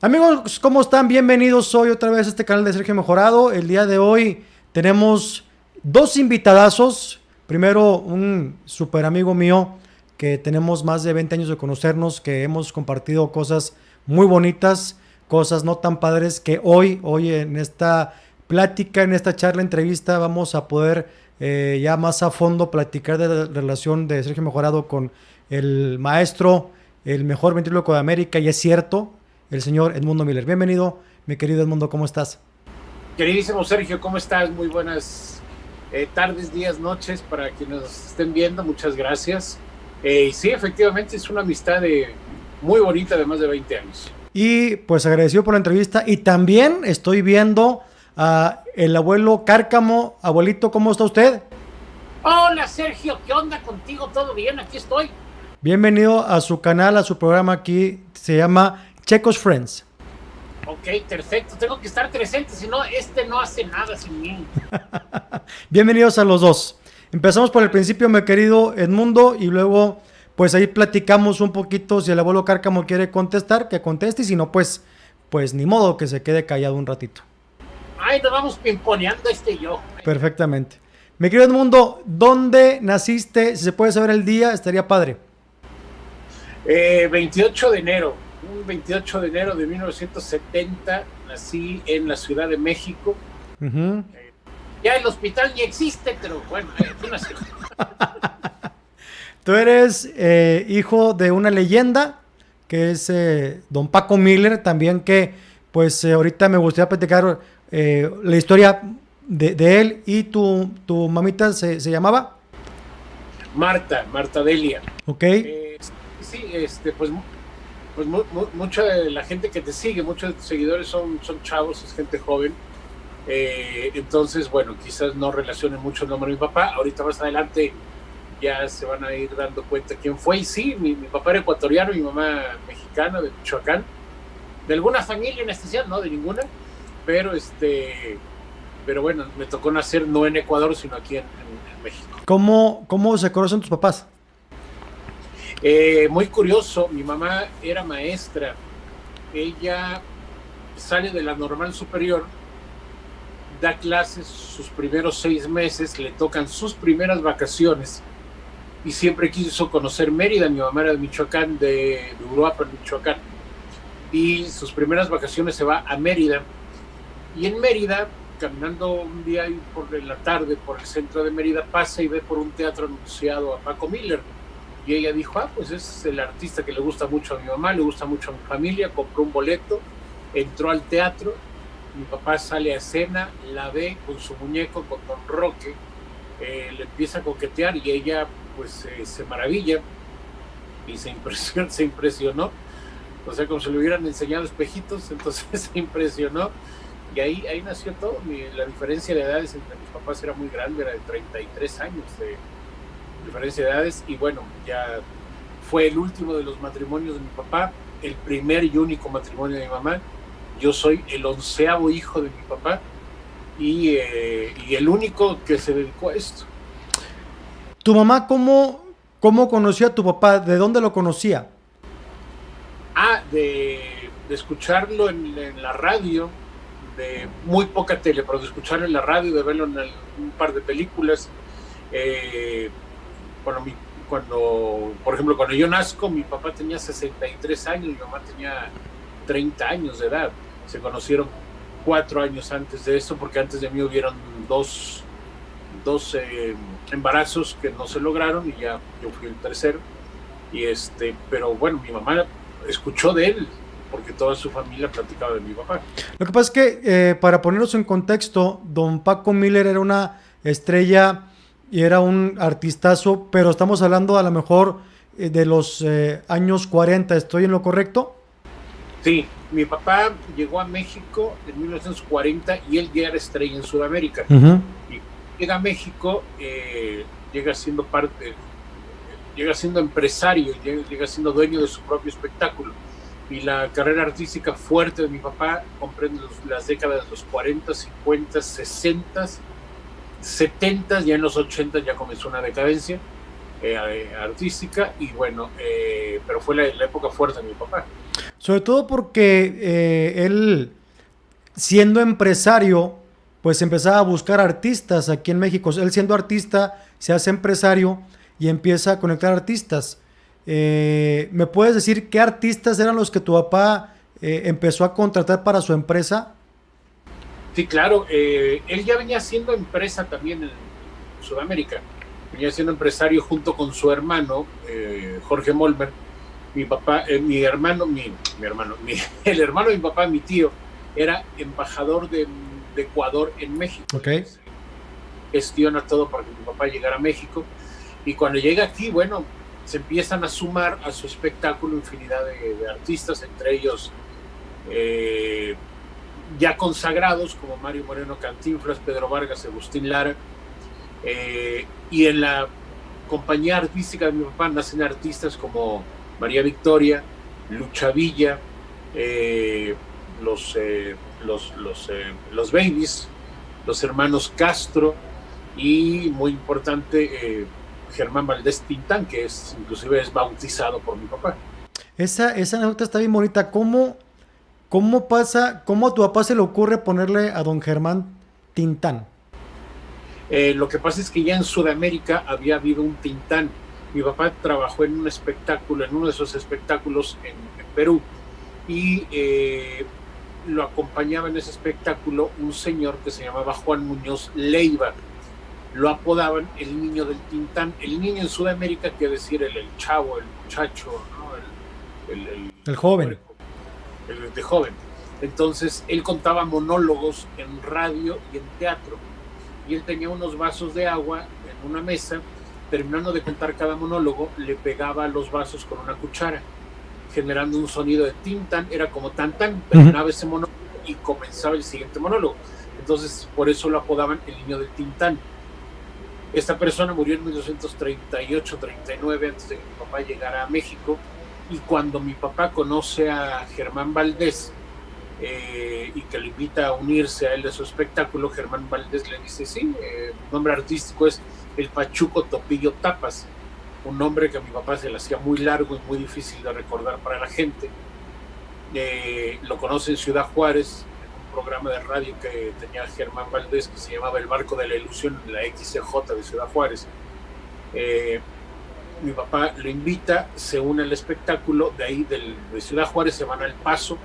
Amigos, ¿cómo están? Bienvenidos hoy otra vez a este canal de Sergio Mejorado. El día de hoy tenemos dos invitadazos. Primero, un súper amigo mío que tenemos más de 20 años de conocernos, que hemos compartido cosas muy bonitas, cosas no tan padres, que hoy en esta plática, en esta charla, entrevista, vamos a poder ya más a fondo platicar de la relación de Sergio Mejorado con el maestro, el mejor ventríloco de América, y es cierto, el señor Edmundo Miller. Bienvenido, mi querido Edmundo, ¿cómo estás? Queridísimo Sergio, ¿cómo estás? Muy buenas tardes, días, noches para quienes nos estén viendo. Muchas gracias. Y sí, efectivamente es una amistad muy bonita de más de 20 años. Y pues agradecido por la entrevista. Y también estoy viendo a el abuelo Cárcamo. Abuelito, ¿cómo está usted? Hola Sergio, ¿qué onda contigo? ¿Todo bien? Aquí estoy. Bienvenido a su canal, a su programa aquí. Se llama Checos Friends. Ok, perfecto. Tengo que estar presente, si no, no hace nada sin mí. Bienvenidos a los dos. Empezamos por el principio, mi querido Edmundo, y luego pues ahí platicamos un poquito. Si el abuelo Cárcamo quiere contestar, que conteste, y si no, pues ni modo, que se quede callado un ratito. Ay, nos vamos pimponeando y yo. Perfectamente. Mi querido Edmundo, ¿dónde naciste? Si se puede saber el día, estaría padre. 28 de enero, un 28 de enero de 1970, nací en la Ciudad de México. Uh-huh. Ya el hospital ni existe, pero bueno, aquí nací. Tú eres hijo de una leyenda, que es don Paco Miller, también que pues ahorita me gustaría platicar la historia de él. ¿Y tu mamita se llamaba? Marta Delia. Ok. Sí, pues mucha de la gente que te sigue, muchos de tus seguidores son chavos, es gente joven. Entonces, bueno, quizás no relacionen mucho el nombre de mi papá. Ahorita más adelante ya se van a ir dando cuenta quién fue. Y sí, mi papá era ecuatoriano, mi mamá mexicana, de Michoacán. De alguna familia en especial, no de ninguna. Pero bueno, me tocó nacer no en Ecuador, sino aquí en México. ¿Cómo se conocen tus papás? Muy curioso, mi mamá era maestra. Ella sale de la normal superior, da clases sus primeros 6 meses, le tocan sus primeras vacaciones y siempre quiso conocer Mérida. Mi mamá era de Michoacán, de Uruapan, Michoacán, y sus primeras vacaciones se va a Mérida. Y en Mérida, caminando un día por la tarde por el centro de Mérida, pasa y ve por un teatro anunciado a Paco Miller. Y ella dijo, pues es el artista que le gusta mucho a mi mamá, le gusta mucho a mi familia. Compró un boleto, entró al teatro, mi papá sale a escena, la ve con su muñeco, con Don Roque, le empieza a coquetear y ella pues se maravilla y se impresionó, o sea, como si le hubieran enseñado espejitos. Entonces se impresionó y ahí nació todo. La diferencia de edades entre mis papás era muy grande, era de 33 años de diferencia de edades. Y bueno, ya fue el último de los matrimonios de mi papá, el primer y único matrimonio de mi mamá. Yo soy el 11º hijo de mi papá y el único que se dedicó a esto. ¿Tu mamá cómo conocía a tu papá? ¿De dónde lo conocía? De escucharlo en la radio, de muy poca tele, pero de escucharlo en la radio, de verlo en un par de películas. Por ejemplo, cuando yo nazco, mi papá tenía 63 años, mi mamá tenía 30 años de edad. Se conocieron 4 años antes de eso, porque antes de mí hubieron dos embarazos que no se lograron y ya yo fui el tercero. Pero bueno, mi mamá escuchó de él porque toda su familia platicaba de mi papá. Lo que pasa es que, para ponernos en contexto, don Paco Miller era una estrella y era un artistazo, pero estamos hablando a lo mejor de los años 40. ¿Estoy en lo correcto? Sí, mi papá llegó a México en 1940 y él ya era estrella en Sudamérica. Uh-huh. Y llega a México, llega siendo empresario, llega siendo dueño de su propio espectáculo. Y la carrera artística fuerte de mi papá comprende las décadas de los 40, 50, 60, 70, ya en los 80 ya comenzó una decadencia artística. Y bueno, pero fue la época fuerte de mi papá. Sobre todo porque él, siendo empresario, pues empezaba a buscar artistas aquí en México. Él siendo artista, se hace empresario y empieza a conectar artistas. ¿Me puedes decir qué artistas eran los que tu papá empezó a contratar para su empresa? Sí, claro, él ya venía haciendo empresa también en Sudamérica, venía siendo empresario junto con su hermano, Jorge Molmer. Mi papá, mi hermano, el hermano de mi papá, mi tío, era embajador de Ecuador en México. Okay. Gestiona todo para que mi papá llegara a México. Y cuando llega aquí, bueno, se empiezan a sumar a su espectáculo infinidad de artistas, entre ellos ya consagrados como Mario Moreno Cantinflas, Pedro Vargas, Agustín Lara. Y en la compañía artística de mi papá nacen artistas como María Victoria, Lucha Villa, los Babies, los hermanos Castro y, muy importante, Germán Valdés Tintán, que inclusive es bautizado por mi papá. Esa anécdota está bien bonita. ¿Cómo a tu papá se le ocurre ponerle a don Germán Tintán? Lo que pasa es que ya en Sudamérica había habido un Tintán. Mi papá trabajó en un espectáculo, en uno de esos espectáculos en Perú, y lo acompañaba en ese espectáculo un señor que se llamaba Juan Muñoz Leiva. Lo apodaban el niño del Tintán. El niño en Sudamérica quiere decir el chavo, el muchacho, ¿no? El joven. El de joven. Entonces él contaba monólogos en radio y en teatro. Y él tenía unos vasos de agua en una mesa. Terminando de contar cada monólogo, le pegaba los vasos con una cuchara, generando un sonido de Tintán. Era como tan, terminaba ese monólogo y comenzaba el siguiente monólogo. Entonces, por eso lo apodaban el niño del Tintán. Esta persona murió en 1938-39, antes de que mi papá llegara a México. Y cuando mi papá conoce a Germán Valdés y que le invita a unirse a él de su espectáculo, Germán Valdés le dice, sí, el nombre artístico es el Pachuco Topillo Tapas, un nombre que a mi papá se le hacía muy largo y muy difícil de recordar para la gente. Lo conoce en Ciudad Juárez, en un programa de radio que tenía Germán Valdés que se llamaba El Barco de la Ilusión, en la XCJ de Ciudad Juárez. Mi papá lo invita, se une al espectáculo, de ahí de Ciudad Juárez se van al Paso.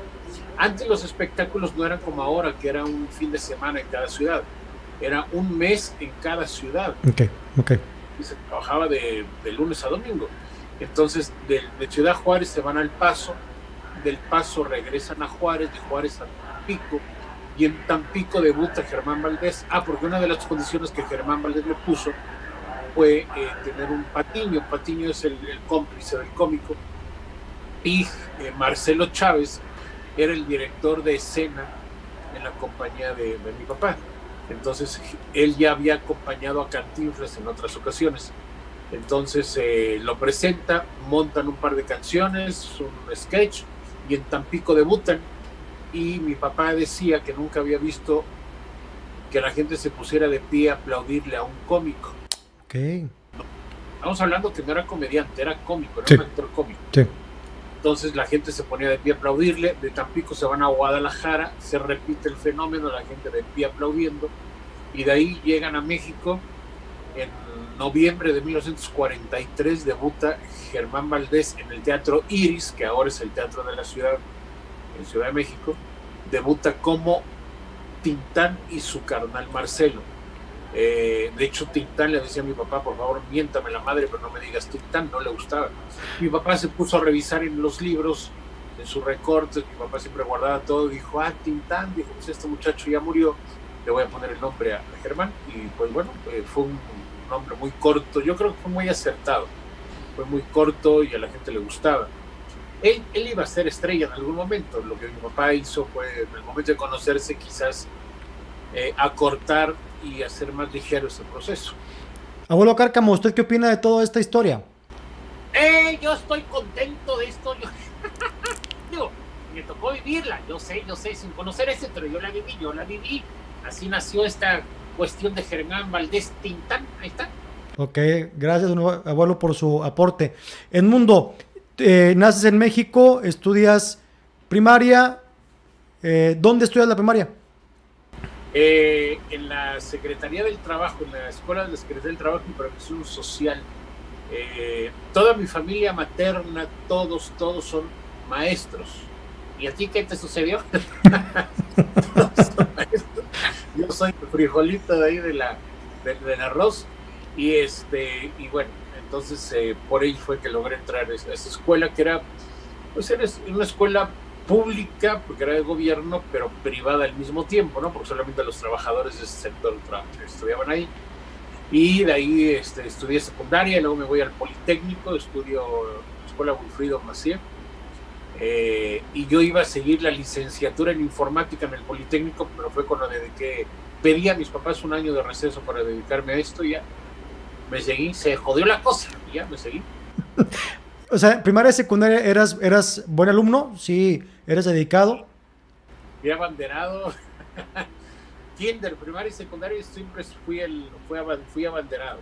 Antes los espectáculos no eran como ahora, que era un fin de semana en cada ciudad, era un mes en cada ciudad. Okay. Y se trabajaba de lunes a domingo. Entonces de Ciudad Juárez se van al Paso, del Paso regresan a Juárez, de Juárez a Tampico, y en Tampico debuta Germán Valdés. Porque una de las condiciones que Germán Valdés le puso fue tener un Patiño. Patiño es el cómplice del cómico, y Marcelo Chávez era el director de escena en la compañía de mi papá. Entonces él ya había acompañado a Cantinflas en otras ocasiones. Entonces lo presenta, montan un par de canciones, un sketch, y en Tampico debutan. Y mi papá decía que nunca había visto que la gente se pusiera de pie a aplaudirle a un cómico. Okay. Estamos hablando que no era comediante, era cómico, era sí. Un actor cómico. Sí. Entonces la gente se ponía de pie a aplaudirle. De Tampico se van a Guadalajara, se repite el fenómeno, la gente de pie aplaudiendo, y de ahí llegan a México. En noviembre de 1943 debuta Germán Valdés en el Teatro Iris, que ahora es el Teatro de la Ciudad, en Ciudad de México. Debuta como Tintán y su carnal Marcelo. De hecho, Tintán le decía a mi papá, por favor, miéntame la madre, pero no me digas Tintán, no le gustaba. Mi papá se puso a revisar en los libros, en sus recortes, mi papá siempre guardaba todo, dijo, Tintán, dijo, pues este muchacho ya murió, le voy a poner el nombre a Germán. Y pues bueno, fue un nombre muy corto, yo creo que fue muy acertado, fue muy corto y a la gente le gustaba. Él iba a ser estrella en algún momento. Lo que mi papá hizo fue, en el momento de conocerse, quizás acortar y hacer más ligero ese proceso. Abuelo Cárcamo, ¿usted qué opina de toda esta historia? Yo estoy contento de esto. Digo, me tocó vivirla, yo sé, sin conocer ese, pero yo la viví. Así nació esta cuestión de Germán Valdés Tintán. Ahí está. Ok, gracias, abuelo, por su aporte. Edmundo, naces en México, estudias primaria, ¿dónde estudias la primaria? En la Secretaría del Trabajo, en la Escuela de la Secretaría del Trabajo y Previsión Social. Toda mi familia materna, todos son maestros. ¿Y a ti qué te sucedió? Todos son maestros. Yo soy el frijolito de ahí del arroz. Y bueno, entonces por ello fue que logré entrar a esa escuela, que era una escuela pública, porque era de gobierno, pero privada al mismo tiempo, ¿no? Porque solamente los trabajadores de ese sector estudiaban ahí. Y de ahí estudié secundaria, y luego me voy al Politécnico, estudio en la Escuela Wilfrido Macié. Y yo iba a seguir la licenciatura en informática en el Politécnico, pero fue cuando pedí a mis papás un año de receso para dedicarme a esto, y ya me seguí, se jodió la cosa, y ya me seguí. O sea, primaria y secundaria eras buen alumno, sí, eres dedicado. Fui abanderado. Kinder, primaria y secundaria siempre fui abanderado.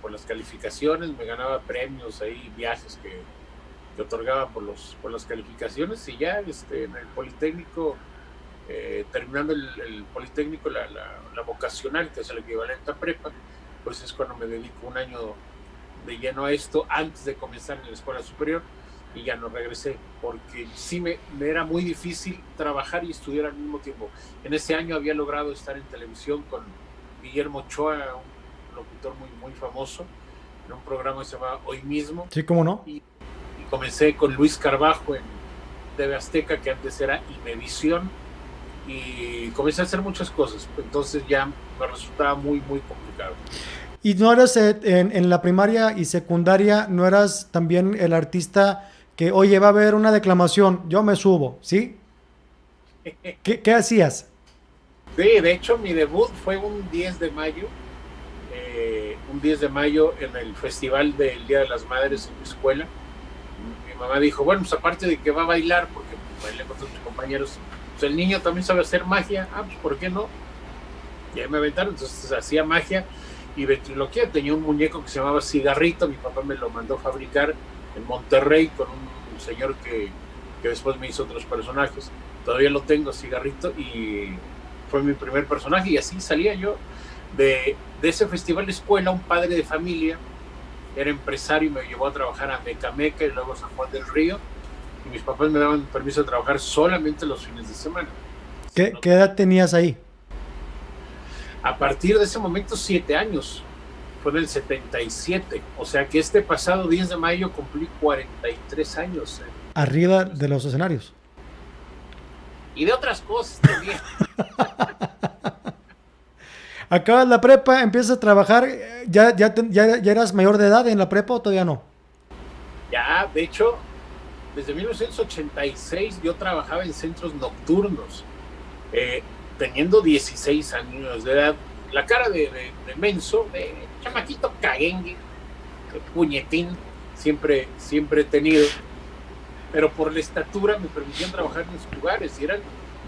Por las calificaciones, me ganaba premios ahí, viajes que otorgaban por las calificaciones, y ya en el Politécnico, terminando el Politécnico, la vocacional, que es el equivalente a prepa, pues es cuando me dedico un año de lleno a esto antes de comenzar en la escuela superior, y ya no regresé porque sí me era muy difícil trabajar y estudiar al mismo tiempo. En ese año había logrado estar en televisión con Guillermo Ochoa, un locutor muy famoso, en un programa que se llama Hoy Mismo. Sí, ¿cómo no? Y comencé con Luis Carbajo en TV Azteca, que antes era Imevisión, y comencé a hacer muchas cosas. Entonces ya me resultaba muy complicado. ¿Y no eras en la primaria y secundaria, no eras también el artista que, oye, va a haber una declamación, yo me subo, ¿sí? ¿Qué hacías? Sí, de hecho mi debut fue un 10 de mayo, en el festival del Día de las Madres en mi escuela. Mi mamá dijo, bueno, pues aparte de que va a bailar, porque bailé con todos mis compañeros, pues el niño también sabe hacer magia, pues ¿por qué no? Y ahí me aventaron, entonces hacía magia y ventriloquía. Tenía un muñeco que se llamaba Cigarrito, mi papá me lo mandó fabricar en Monterrey con un señor que después me hizo otros personajes. Todavía lo tengo, Cigarrito, y fue mi primer personaje, y así salía yo de ese festival de escuela. Un padre de familia era empresario y me llevó a trabajar a Mecameca y luego a San Juan del Río, y mis papás me daban permiso de trabajar solamente los fines de semana. ¿Qué edad tenías ahí? A partir de ese momento, 7 años. Fue en el 77. O sea que este pasado 10 de mayo cumplí 43 años. Arriba de los escenarios. Y de otras cosas también. Acabas la prepa, empiezas a trabajar. ¿Ya eras mayor de edad en la prepa o todavía no? Ya, de hecho, desde 1986 yo trabajaba en centros nocturnos. Teniendo 16 años de edad, la cara de menso, de chamaquito caguengue, de puñetín, siempre he tenido, pero por la estatura me permitían trabajar en esos lugares, y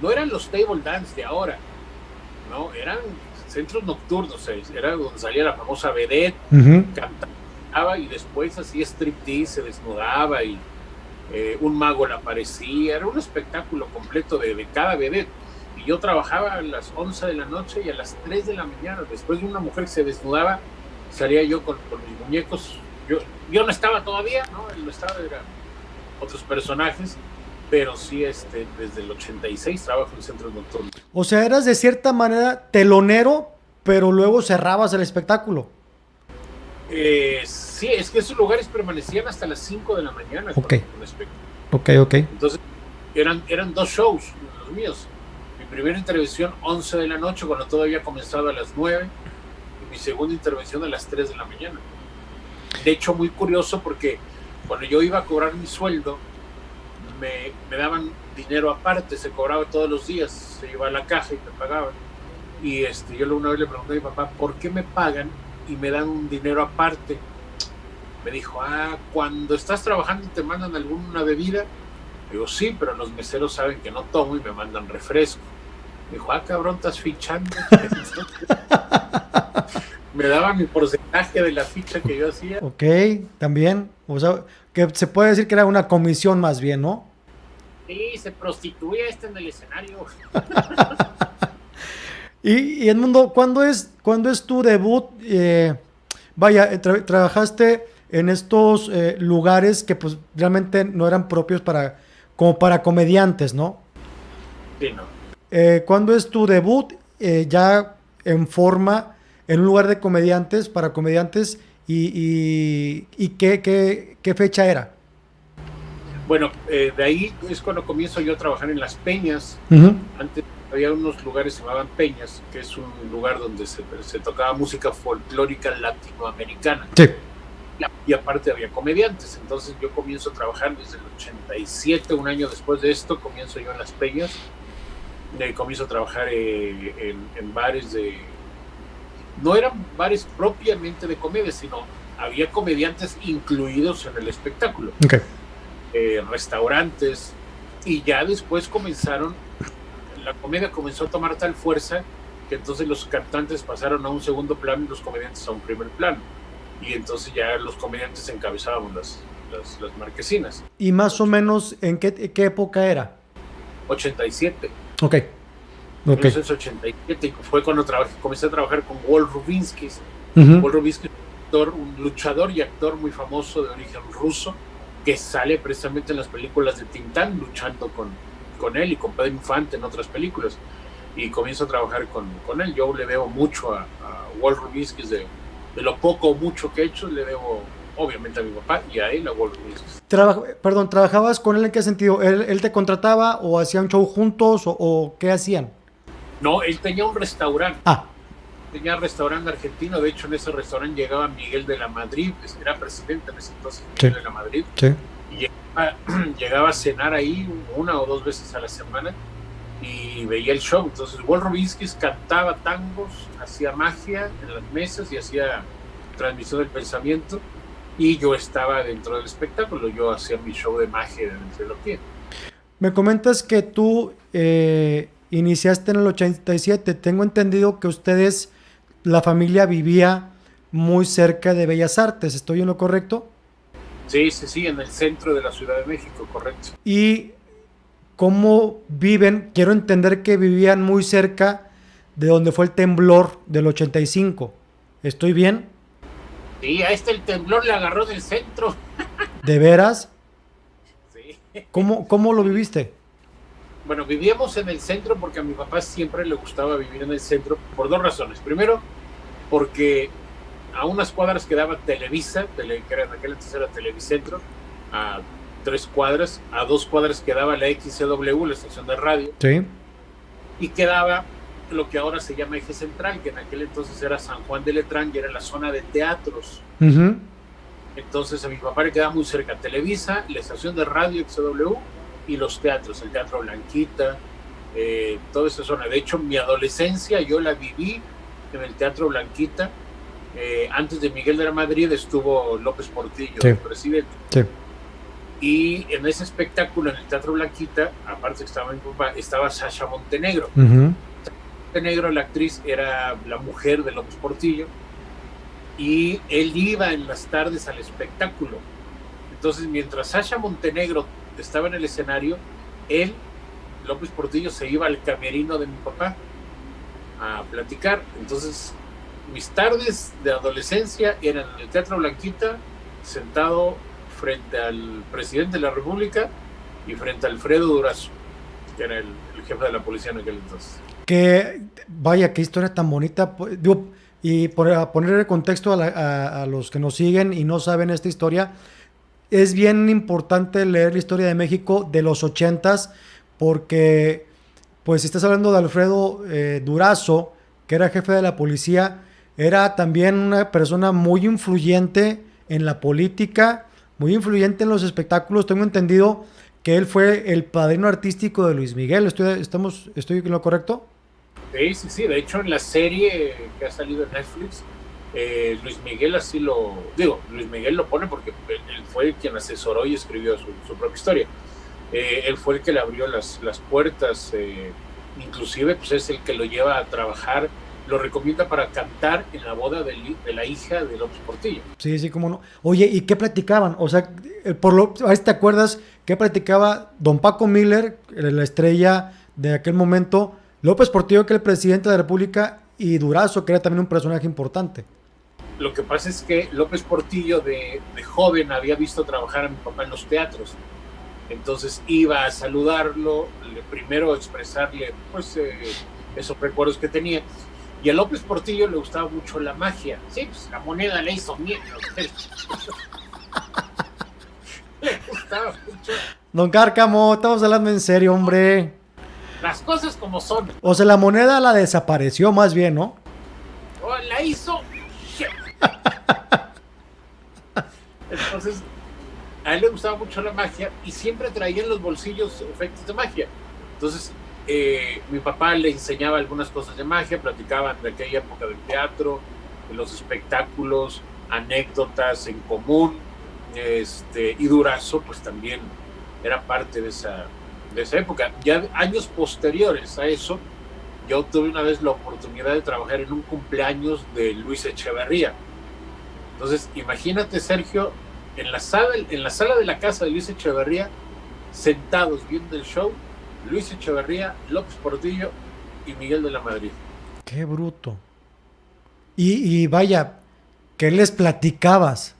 no eran los table dance de ahora, no, eran centros nocturnos, era donde salía la famosa vedette, cantaba y después hacía striptease, se desnudaba, y un mago le aparecía, era un espectáculo completo de cada vedette. Y yo trabajaba a las 11 de la noche y a las 3 de la mañana, después de una mujer que se desnudaba, salía yo con mis muñecos. Yo no estaba todavía, ¿no? Él no estaba, eran otros personajes, pero sí, desde el 86 trabajo en centros nocturnos. O sea, eras de cierta manera telonero, pero luego cerrabas el espectáculo. Sí, es que esos lugares permanecían hasta las 5 de la mañana. Ok. Ok. Entonces, eran 2 shows, los míos. Mi primera intervención 11 de la noche, cuando todo había comenzado a las 9, y mi segunda intervención a las 3 de la mañana. De hecho, muy curioso, porque cuando yo iba a cobrar mi sueldo, me daban dinero aparte, se cobraba todos los días, se iba a la caja y me pagaban. Y yo una vez le pregunté a mi papá, ¿por qué me pagan y me dan un dinero aparte? Me dijo, cuando estás trabajando te mandan alguna bebida. Digo, sí, pero los meseros saben que no tomo y me mandan refresco. Me dijo, cabrón, estás fichando. Me daban mi porcentaje de la ficha que yo hacía. Ok, también. O sea, que se puede decir que era una comisión más bien, ¿no? Sí, se prostituía en el escenario. Y Edmundo, ¿cuándo es tu debut? Vaya, trabajaste en estos lugares que pues realmente no eran propios como para comediantes, ¿no? Sí, no. ¿Cuándo es tu debut ya en forma en un lugar de comediantes para comediantes y qué fecha era? Bueno, de ahí es cuando comienzo yo a trabajar en las peñas. Uh-huh. Antes había unos lugares que se llamaban peñas, que es un lugar donde se tocaba música folclórica latinoamericana. Sí. Y aparte había comediantes. Entonces yo comienzo a trabajar desde el 87, un año después de esto, comienzo yo en las peñas. Comienzo a trabajar en bares no eran bares propiamente de comedia, sino había comediantes incluidos en el espectáculo. Okay. Restaurantes, y ya después la comedia comenzó a tomar tal fuerza que entonces los cantantes pasaron a un segundo plano y los comediantes a un primer plano. Y entonces ya los comediantes encabezábamos las marquesinas. ¿Y más o menos en qué época era? 87. Ok. 1987 fue cuando comencé a trabajar con Walt Rubinsky. Uh-huh. Walt Rubinsky es un luchador y actor muy famoso de origen ruso, que sale precisamente en las películas de Tintán luchando con él y con Pedro Infante en otras películas. Y comienzo a trabajar con él. Yo le debo mucho a Walt Rubinsky, de lo poco o mucho que he hecho, le debo obviamente a mi papá y a él, a Walt Rubinsky. ¿Trabajabas con él en qué sentido? ¿Él te contrataba o hacían show juntos o qué hacían? No, él tenía un restaurante. Ah. Tenía restaurante argentino. De hecho, en ese restaurante llegaba Miguel de la Madrid, era presidente en ese entonces, Miguel de la Madrid. Sí. Y llegaba a cenar ahí una o dos veces a la semana y veía el show. Entonces, Walt Rubinsky cantaba tangos, hacía magia en las mesas y hacía transmisión del pensamiento. Y yo estaba dentro del espectáculo. Yo hacía mi show de magia de ventriloquía. Me comentas que tú iniciaste en el 87. Tengo entendido que ustedes, la familia vivía muy cerca de Bellas Artes. ¿Estoy en lo correcto? Sí, en el centro de la Ciudad de México, correcto. ¿Y cómo viven? Quiero entender que vivían muy cerca de donde fue el temblor del 85. ¿Estoy bien? Sí, a el temblor le agarró del centro. ¿De veras? Sí. ¿Cómo lo viviste? Bueno, vivíamos en el centro porque a mi papá siempre le gustaba vivir en el centro por dos razones. Primero, porque a unas cuadras quedaba Televisa, que en aquel entonces era Televicentro, a 3 cuadras, a 2 cuadras quedaba la XCW, la estación de radio. Sí. Y quedaba lo que ahora se llama Eje Central, que en aquel entonces era San Juan de Letrán y era la zona de teatros. Uh-huh. Entonces a mi papá le quedaba muy cerca Televisa, la estación de radio XW y los teatros, el Teatro Blanquita, toda esa zona. De hecho, mi adolescencia yo la viví en el Teatro Blanquita. Antes de Miguel de la Madrid estuvo López Portillo, el presidente. Sí. Y en ese espectáculo, en el Teatro Blanquita, aparte que estaba mi papá, estaba Sasha Montenegro. Uh-huh. Montenegro, la actriz, era la mujer de López Portillo. Y él iba en las tardes al espectáculo. Entonces, mientras Sasha Montenegro estaba en el escenario, López Portillo, se iba al camerino de mi papá a platicar. Entonces, mis tardes de adolescencia eran en el Teatro Blanquita, sentado frente al presidente de la República y frente a Alfredo Durazo, que era el jefe de la policía en aquel entonces. Vaya, qué historia tan bonita. Y a poner el contexto a los que nos siguen y no saben esta historia, es bien importante leer la historia de México de los 80s, porque pues si estás hablando de Alfredo Durazo, que era jefe de la policía, era también una persona muy influyente en la política, muy influyente en los espectáculos. Tengo entendido que él fue el padrino artístico de Luis Miguel. ¿Estoy en lo correcto? Sí. De hecho, en la serie que ha salido en Netflix, Luis Miguel Luis Miguel lo pone porque él fue quien asesoró y escribió su propia historia. Él fue el que le abrió las puertas, inclusive pues es el que lo lleva a trabajar, lo recomienda para cantar en la boda de la hija de López Portillo. Sí, cómo no. Oye, ¿y qué platicaban? O sea, a ver si te acuerdas ¿qué platicaba don Paco Miller, la estrella de aquel momento, López Portillo, que era el presidente de la República, y Durazo, que era también un personaje importante? Lo que pasa es que López Portillo de joven había visto trabajar a mi papá en los teatros. Entonces iba a saludarlo, primero expresarle pues, esos recuerdos que tenía. Y a López Portillo le gustaba mucho la magia. Sí, pues la moneda le hizo miedo. Le gustaba mucho. Don Cárcamo, estamos hablando en serio, hombre. Las cosas como son. O sea, la moneda la desapareció más bien, ¿no? O la hizo. Entonces, a él le gustaba mucho la magia y siempre traía en los bolsillos efectos de magia. Entonces, mi papá le enseñaba algunas cosas de magia, platicaban de aquella época del teatro, de los espectáculos, anécdotas en común, y Durazo pues también era parte de esa época. Ya años posteriores a eso, yo tuve una vez la oportunidad de trabajar en un cumpleaños de Luis Echeverría. Entonces, imagínate, Sergio, en la sala de la casa de Luis Echeverría, sentados viendo el show, Luis Echeverría, López Portillo y Miguel de la Madrid. Qué bruto. Y vaya, ¿qué les platicabas?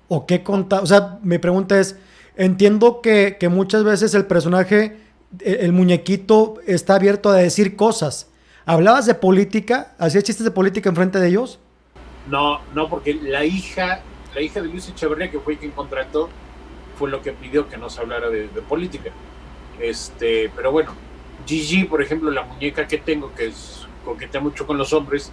¿O qué contabas? O sea, mi pregunta es, entiendo que muchas veces el personaje, el muñequito, está abierto a decir cosas. ¿Hablabas de política? ¿Hacías chistes de política enfrente de ellos? No, porque la hija de Luis Echeverría, que fue quien contrató, fue lo que pidió que no se hablara de política. Pero bueno, Gigi, por ejemplo, la muñeca que tengo, que coquetea mucho con los hombres,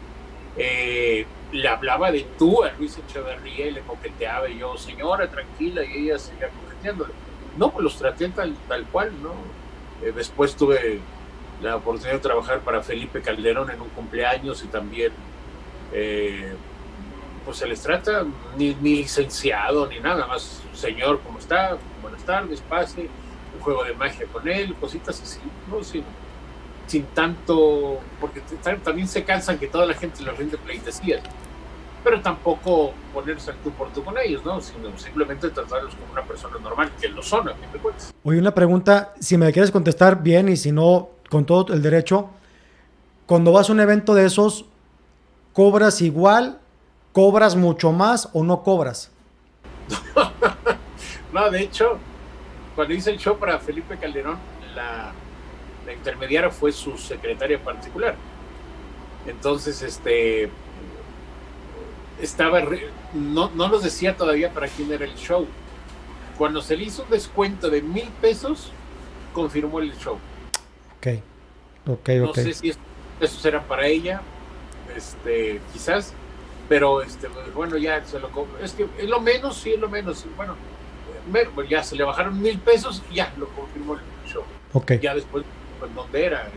le hablaba de tú a Luis Echeverría y le coqueteaba, y yo, señora, tranquila, y ella seguía coqueteándole. No, pues los traté tal cual, ¿no? Después tuve la oportunidad de trabajar para Felipe Calderón en un cumpleaños y también pues se les trata ni licenciado ni nada más, señor, ¿cómo está? Buenas tardes, pase, un juego de magia con él, cositas así, ¿no? Sin tanto, porque también se cansan que toda la gente les rinde pleitesías, pero tampoco ponerse al tú por tú con ellos, ¿no? Sino simplemente tratarlos como una persona normal, que lo son, a fin de cuentas. Oye, una pregunta, si me quieres contestar bien y si no, con todo el derecho. Cuando vas a un evento de esos, ¿cobras igual, cobras mucho más o no cobras? No, de hecho, cuando hice el show para Felipe Calderón, la intermediaria fue su secretaria particular. Entonces, no nos decía todavía para quién era el show. Cuando se le hizo un descuento de $1,000, confirmó el show. Ok. No sé si esos eran para ella, quizás, pero bueno, ya se lo es que es lo menos, sí, es lo menos. Bueno, ya se le bajaron $1,000 y ya lo confirmó el show. Okay. Ya después, pues, ¿dónde era?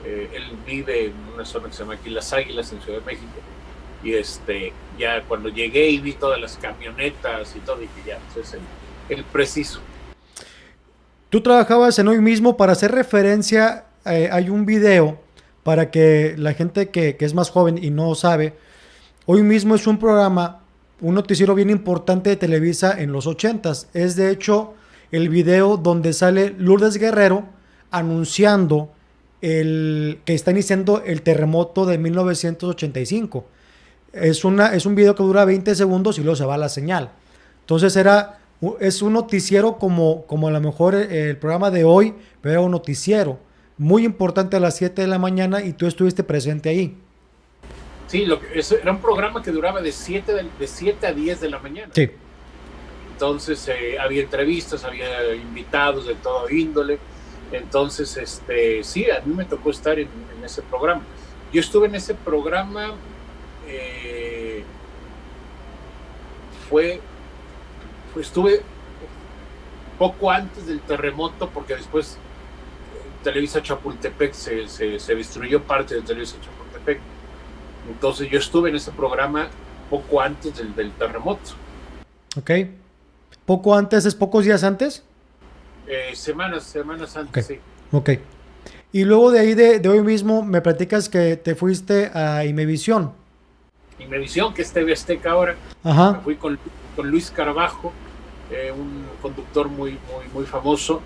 Él vive en una zona que se llama aquí Las Águilas, en Ciudad de México. Y ya cuando llegué y vi todas las camionetas y todo, dije, ya, ese es el preciso. Tú trabajabas en Hoy Mismo. Para hacer referencia, hay un video para que la gente que es más joven y no sabe. Hoy Mismo es un programa, un noticiero bien importante de Televisa en los 80s. Es de hecho el video donde sale Lourdes Guerrero anunciando que está iniciando el terremoto de 1985. Es un video que dura 20 segundos y luego se va la señal. Entonces es un noticiero como a lo mejor el programa de hoy, pero era un noticiero muy importante a las 7 de la mañana y tú estuviste presente ahí. Sí, era un programa que duraba de 7 a 10 de la mañana. Sí. Entonces había entrevistas, había invitados de todo índole. Entonces, sí, a mí me tocó estar en ese programa. Yo estuve en ese programa, estuve poco antes del terremoto, porque después Televisa Chapultepec se destruyó parte de Televisa Chapultepec. Entonces yo estuve en ese programa poco antes del terremoto. Ok. ¿Poco antes es pocos días antes? Semanas antes, okay. Sí. Ok. Y luego de ahí, de Hoy Mismo, me platicas que te fuiste a Imevisión. Imevisión, que es TV Azteca ahora. Ajá. Me fui con Luis Carbajo, un conductor muy famoso.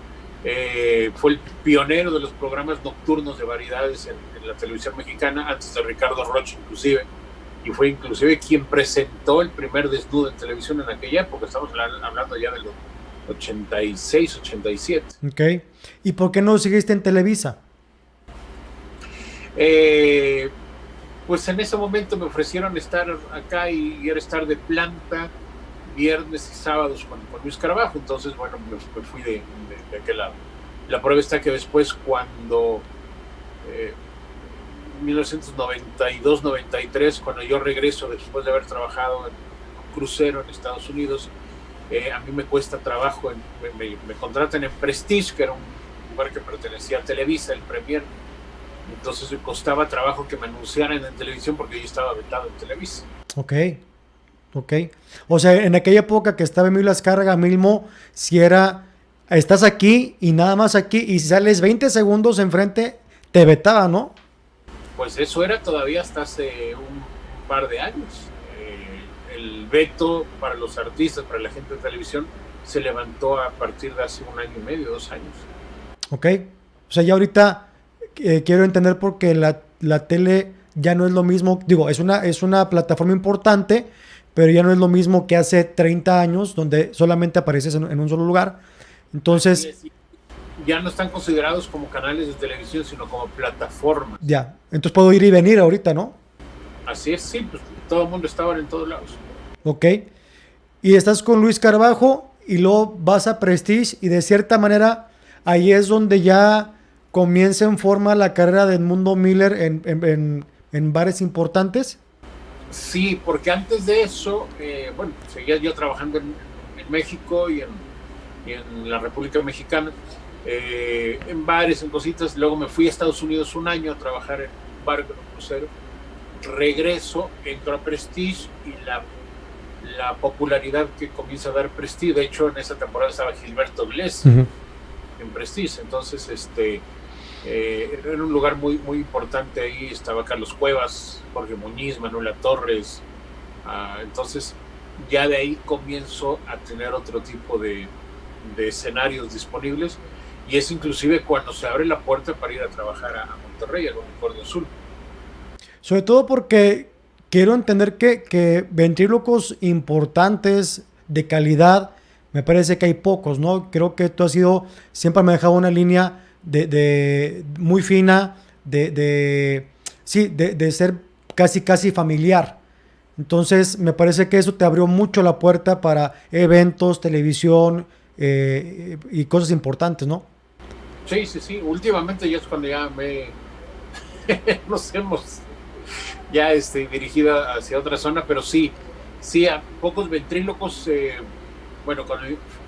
Fue el pionero de los programas nocturnos de variedades en la televisión mexicana, antes de Ricardo Rocha inclusive, y fue inclusive quien presentó el primer desnudo en televisión en aquella época. Estamos hablando ya de los 86, 87. Ok. ¿Y por qué no seguiste en Televisa? Pues en ese momento me ofrecieron estar acá y era estar de planta viernes y sábados con Luis Carabajo, entonces bueno, me fui de aquel lado. La prueba está que después, cuando 1992-93, cuando yo regreso después de haber trabajado en un crucero en Estados Unidos, a mí me cuesta trabajo, me contratan en Prestige, que era un lugar que pertenecía a Televisa, el Premier. Entonces me costaba trabajo que me anunciaran en televisión porque yo estaba vetado en Televisa. Ok. O sea, en aquella época que estaba Emilio Azcárraga, mismo, si era, estás aquí y nada más aquí, y si sales 20 segundos enfrente, te vetaba, ¿no? Pues eso era todavía hasta hace un par de años. El veto para los artistas, para la gente de televisión, se levantó a partir de hace 1 año y medio, 2 años. Ok. O sea, ya ahorita quiero entender por qué la tele ya no es lo mismo. Digo, es una plataforma importante, pero ya no es lo mismo que hace 30 años, donde solamente apareces en un solo lugar. Entonces, ya no están considerados como canales de televisión, sino como plataformas. Ya, entonces puedo ir y venir ahorita, ¿no? Así es, sí, pues todo el mundo estaba en todos lados. Ok. Y estás con Luis Carabajo y luego vas a Prestige, y de cierta manera ahí es donde ya comienza en forma la carrera de Edmundo Miller en bares importantes. Sí, porque antes de eso, bueno, seguía yo trabajando en México y en la República Mexicana, en bares, en cositas. Luego me fui a Estados Unidos 1 año a trabajar en un bar con un crucero. Regreso, entro a Prestige y la popularidad que comienza a dar Prestige. De hecho, en esa temporada estaba Gilberto Glés en Prestige. Entonces, era un lugar muy importante. Ahí estaba Carlos Cuevas, Jorge Muñiz, Manuela Torres. Entonces, ya de ahí comienzo a tener otro tipo de escenarios disponibles, y es inclusive cuando se abre la puerta para ir a trabajar a Monterrey, al Unicornio Azul. Sobre todo porque quiero entender que ventrílocos importantes, de calidad, me parece que hay pocos, ¿no? Creo que tú has sido, siempre me ha dejado una línea de muy fina, de ser casi familiar. Entonces, me parece que eso te abrió mucho la puerta para eventos, televisión y cosas importantes, ¿no? Sí. Últimamente ya es cuando ya nos hemos ya dirigido hacia otra zona, pero sí, a pocos ventrílocos. Bueno,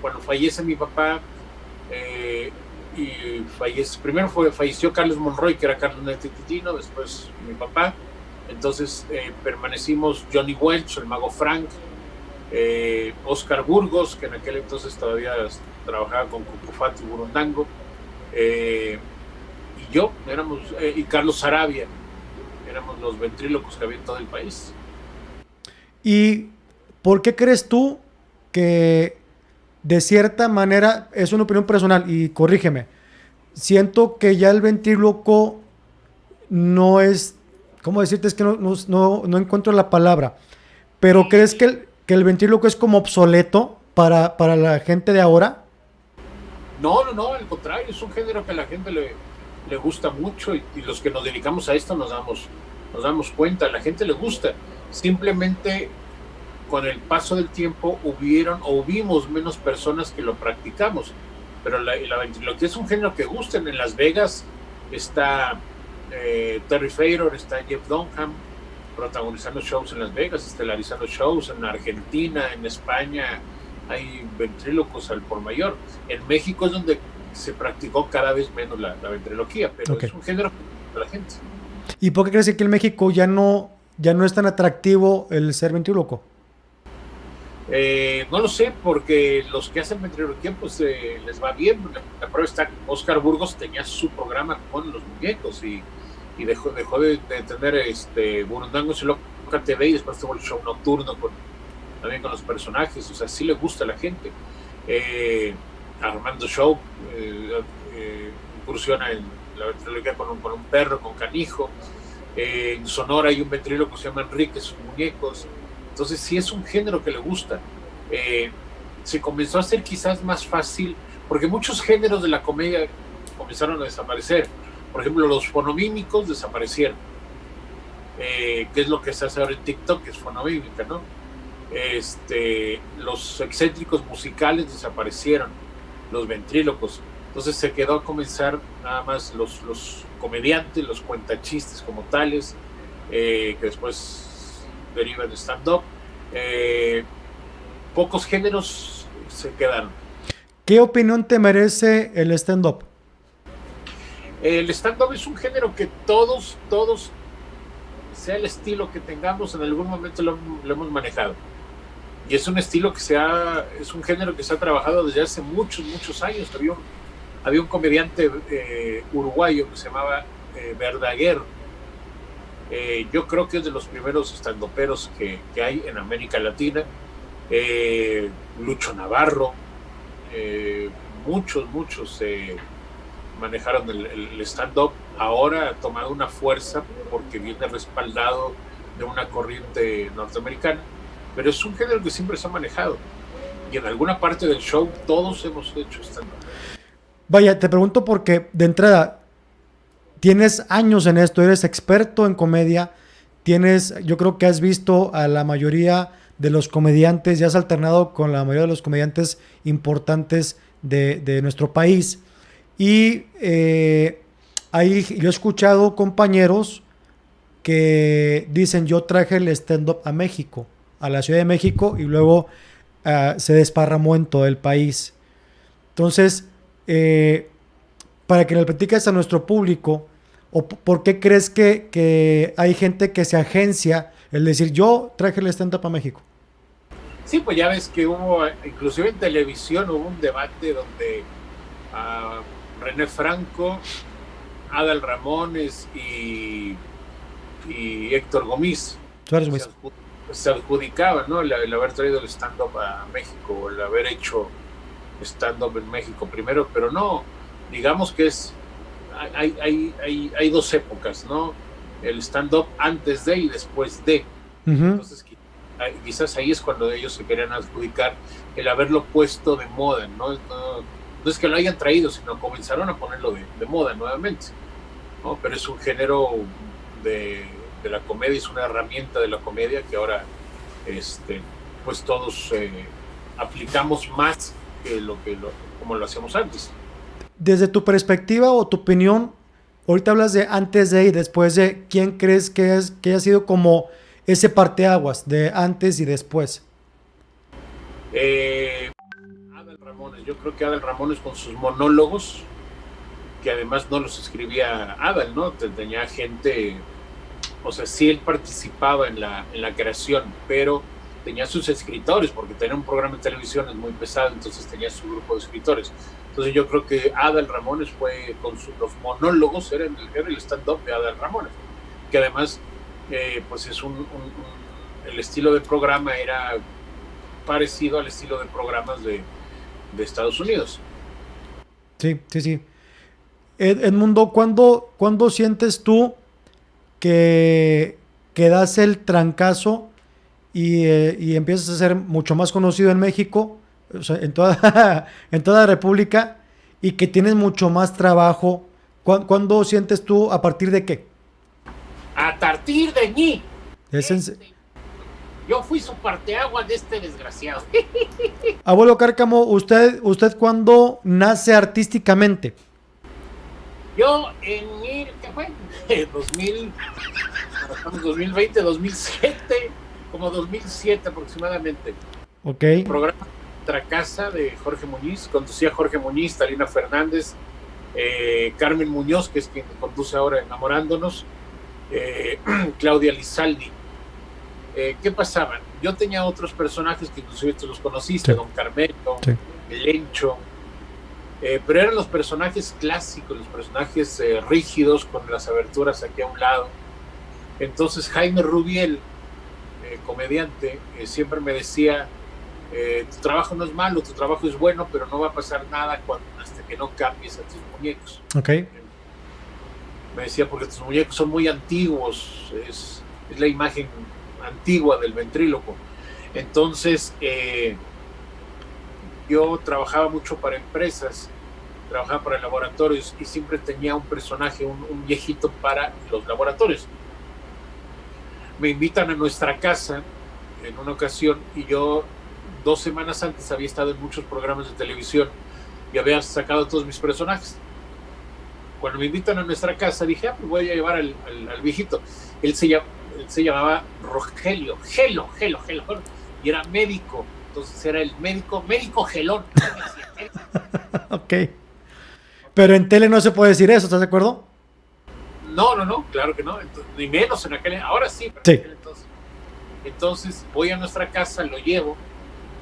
cuando fallece mi papá, y primero falleció Carlos Monroy, que era Carlos Netetitino, después mi papá. Entonces permanecimos Johnny Welch, el Mago Frank, Oscar Burgos, que en aquel entonces todavía trabajaba con Cucufato y Burundango, y yo, y Carlos Sarabia, éramos los ventrílocos que había en todo el país. ¿Y por qué crees tú que de cierta manera, es una opinión personal y corrígeme, siento que ya el ventríloco no es, ¿cómo decirte? Es que no encuentro la palabra, pero ¿crees que el ventríloco es como obsoleto para la gente de ahora? No, al contrario, es un género que a la gente le gusta mucho, y los que nos dedicamos a esto nos damos cuenta, a la gente le gusta. Simplemente con el paso del tiempo hubimos menos personas que lo practicamos, pero la ventriloquía es un género que gusta. En Las Vegas está Terry Fator, está Jeff Dunham protagonizando shows en Las Vegas, estelarizando shows en Argentina, en España. Hay ventrílocos al por mayor. En México es donde se practicó cada vez menos la ventriloquía, pero es un género para la gente. ¿Y por qué crees que aquí en México ya no es tan atractivo el ser ventríloco? No lo sé, porque los que hacen ventriloquía pues les va bien. La prueba está que Oscar Burgos tenía su programa con los muñecos, y dejó de tener Burundango y Loca TV, y después tuvo el show nocturno también con los personajes. O sea, sí le gusta a la gente. Armando Show, incursiona en la ventriloquía con un perro, con Canijo. En Sonora hay un ventríloco que se llama Enrique, sus muñecos. Entonces sí es un género que le gusta. Se comenzó a hacer quizás más fácil, porque muchos géneros de la comedia comenzaron a desaparecer. Por ejemplo, los fonomímicos desaparecieron. ¿Qué es lo que se hace ahora en TikTok? Que es fonomímica, ¿no? Los excéntricos musicales desaparecieron, los ventrílocos. Entonces se quedó a comenzar nada más los comediantes, los cuentachistes como tales, que después derivan de stand-up. Pocos géneros se quedaron. ¿Qué opinión te merece el stand-up? El stand-up es un género que todos, sea el estilo que tengamos, en algún momento lo hemos manejado. Y es un estilo es un género que se ha trabajado desde hace muchos años. Había un comediante uruguayo que se llamaba Verdaguer. Yo creo que es de los primeros estandoperos que hay en América Latina. Lucho Navarro, muchos manejaron el stand-up. Ahora ha tomado una fuerza porque viene respaldado de una corriente norteamericana, pero es un género que siempre se ha manejado y en alguna parte del show todos hemos hecho stand-up. Vaya, te pregunto porque de entrada tienes años en esto, eres experto en comedia, yo creo que has visto a la mayoría de los comediantes, ya has alternado con la mayoría de los comediantes importantes de nuestro país. Y ahí yo he escuchado compañeros que dicen, yo traje el stand-up a México, a la Ciudad de México, y luego se desparramó en todo el país. Entonces, para que le platiques a nuestro público, ¿o por qué crees que hay gente que se agencia el decir, yo traje el stand-up a México? Sí, pues ya ves que hubo, inclusive en televisión, hubo un debate donde René Franco, Adal Ramones y Héctor Gomis se adjudicaban, ¿no? El haber traído el stand-up a México, el haber hecho stand-up en México primero, pero no, digamos que hay dos épocas, ¿no? El stand-up antes de y después de. Entonces quizás ahí es cuando ellos se querían adjudicar el haberlo puesto de moda, ¿no? No es que lo hayan traído, sino comenzaron a ponerlo de moda nuevamente, ¿no? Pero es un género de la comedia, es una herramienta de la comedia que ahora pues todos aplicamos más que como lo hacíamos antes. Desde tu perspectiva o tu opinión, ahorita hablas de antes de y después de, ¿quién crees que haya sido como ese parteaguas de antes y después? Adal Ramones, yo creo que Adal Ramones con sus monólogos, que además no los escribía Adal, ¿no? Tenía gente, o sea, sí él participaba en la creación, pero tenía sus escritores, porque tenía un programa de televisión es muy pesado, entonces tenía su grupo de escritores. Entonces yo creo que Adal Ramones fue con los monólogos, era el stand-up de Adal Ramones, que además pues es el estilo de programa era parecido al estilo de programas de Estados Unidos. Sí. Edmundo, ¿cuándo sientes tú que das el trancazo y empiezas a ser mucho más conocido en México, o sea, en toda la República, y que tienes mucho más trabajo? ¿Cuándo sientes tú? ¿A partir de qué? A partir de mí. Yo fui su parteaguas de este desgraciado. Abuelo Cárcamo, ¿usted cuándo nace artísticamente? Yo ¿qué fue? 2020, 2007, como 2007 aproximadamente. Ok. El programa Nuestra Casa de Jorge Muñiz, conducía Jorge Muñiz, Talina Fernández, Carmen Muñoz, que es quien conduce ahora Enamorándonos, Claudia Lizaldi. ¿Qué pasaba? Yo tenía otros personajes que inclusive tú los conociste, sí. Don Carmelo, sí. El Lencho, pero eran los personajes clásicos, los personajes rígidos con las aberturas aquí a un lado. Entonces Jaime Rubiel, comediante, siempre me decía, tu trabajo no es malo, tu trabajo es bueno, pero no va a pasar nada hasta que no cambies a tus muñecos. Ok. Me decía, porque tus muñecos son muy antiguos, es la imagen antigua del ventríloco. Entonces, yo trabajaba mucho para empresas, trabajaba para laboratorios y siempre tenía un personaje, un viejito para los laboratorios. Me invitan a nuestra casa en una ocasión y yo 2 semanas antes había estado en muchos programas de televisión y había sacado todos mis personajes. Cuando me invitan a nuestra casa dije, pues voy a llevar al viejito. Él se llamaba Rogelio, Gelo, y era médico. Entonces era el médico gelón. Ok. Pero en tele no se puede decir eso, ¿estás de acuerdo? No, claro que no. Entonces, ni menos en aquel, ahora sí. Pero sí. En aquel entonces voy a nuestra casa, lo llevo,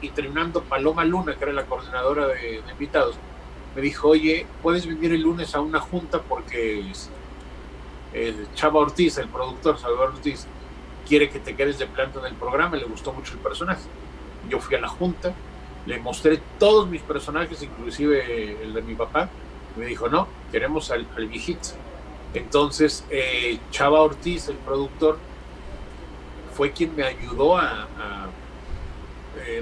y terminando Paloma Luna, que era la coordinadora de invitados, me dijo, oye, ¿puedes venir el lunes a una junta? Porque Chava Ortiz, el productor, Salvador Ortiz, quiere que te quedes de planta en el programa, le gustó mucho el personaje. Yo fui a la junta, le mostré todos mis personajes, inclusive el de mi papá, y me dijo, no, queremos al viejito. Entonces, Chava Ortiz, el productor, fue quien me ayudó a